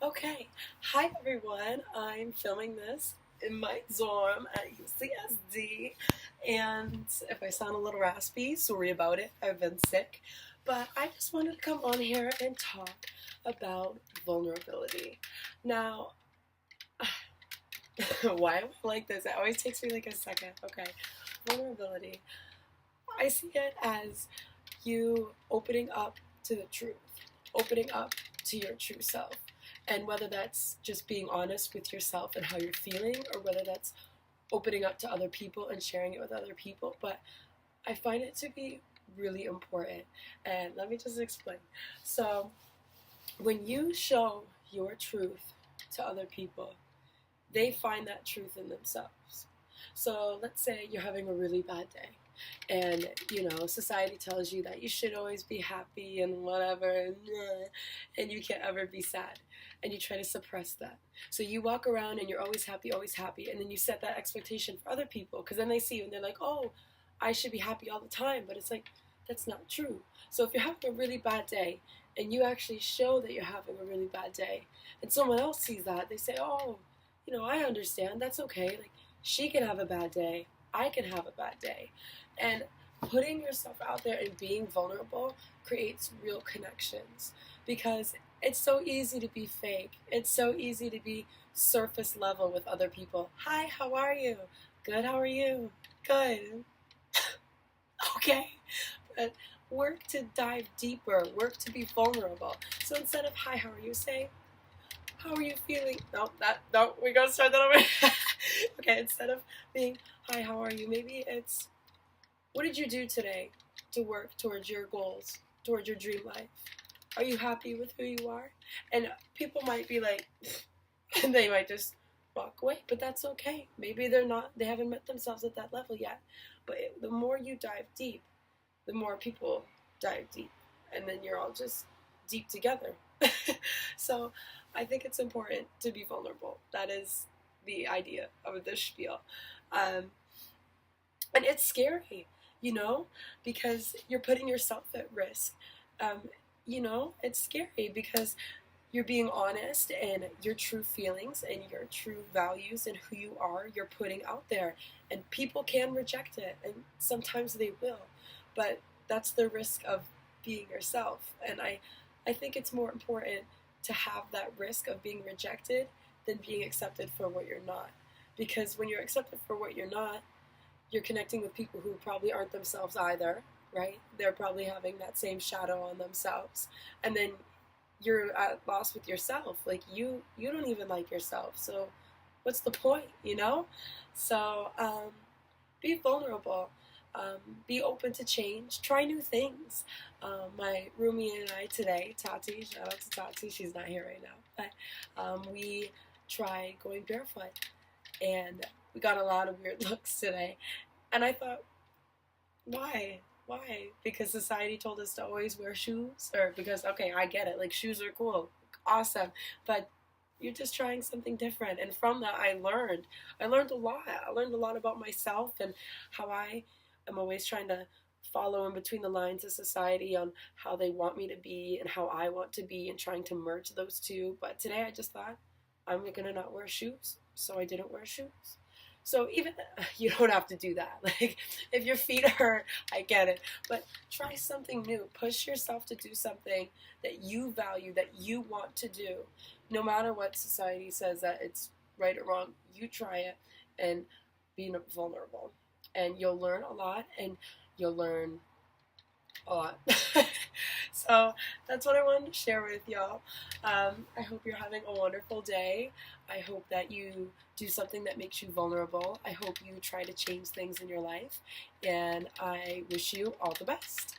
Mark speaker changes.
Speaker 1: Okay, hi everyone. I'm filming this in my dorm at UCSD, and if I sound a little raspy, sorry about it. I've been sick, but I just wanted to come on here and talk about vulnerability. Now, why am I like this? It always takes me like a second. Okay, vulnerability. I see it as you opening up to the truth, opening up to your true self. And whether that's just being honest with yourself and how you're feeling, or whether that's opening up to other people and sharing it with other people. But I find it to be really important. And let me just explain. So, when you show your truth to other people, they find that truth in themselves. So let's say you're having a really bad day, and society tells you that you should always be happy and whatever, and you can't ever be sad, and you try to suppress that. So you walk around and you're always happy, and then you set that expectation for other people because then they see you and they're like, oh, I should be happy all the time, but it's like that's not true. So if you're having a really bad day and you actually show that you're having a really bad day, and someone else sees that, they say, oh, I understand. That's okay. Like, she can have a bad day. I can have a bad day. And putting yourself out there and being vulnerable creates real connections because it's so easy to be fake. It's so easy to be surface level with other people. Hi, how are you? Good, how are you? Good. Okay. But work to dive deeper, work to be vulnerable. So instead of hi, how are you, say, how are you feeling? No, we gotta start that over. Okay, instead of being, hi, how are you? Maybe it's, what did you do today to work towards your goals, towards your dream life? Are you happy with who you are? And people might be like, and they might just walk away, but that's okay. Maybe they haven't met themselves at that level yet. But the more you dive deep, the more people dive deep. And then you're all just deep together. So I think it's important to be vulnerable. That is the idea of this spiel. Um, and it's scary, because you're putting yourself at risk. It's scary because you're being honest and your true feelings and your true values and who you are, you're putting out there. And people can reject it, and sometimes they will. But that's the risk of being yourself. And I think it's more important to have that risk of being rejected than being accepted for what you're not. Because when you're accepted for what you're not, you're connecting with people who probably aren't themselves either, right? They're probably having that same shadow on themselves. And then you're at loss with yourself. Like you don't even like yourself. So what's the point, So be vulnerable. Be open to change. Try new things. My roomie and I today, Tati, shout out to Tati, she's not here right now, but we tried going barefoot, and we got a lot of weird looks today. And I thought, why? Why? Because society told us to always wear shoes? Or because, okay, I get it, like shoes are cool, awesome, but you're just trying something different. And from that, I learned a lot. I learned a lot about myself and how I am always trying to follow in between the lines of society on how they want me to be and how I want to be and trying to merge those two. But today I just thought, I'm gonna not wear shoes. So I didn't wear shoes. So even you don't have to do that. Like if your feet hurt, I get it. But try something new. Push yourself to do something that you value, that you want to do. No matter what society says that it's right or wrong, you try it and be vulnerable. And you'll learn a lot, and you'll learn a lot. So that's what I wanted to share with y'all. I hope you're having a wonderful day. I hope that you do something that makes you vulnerable. I hope you try to change things in your life. And I wish you all the best.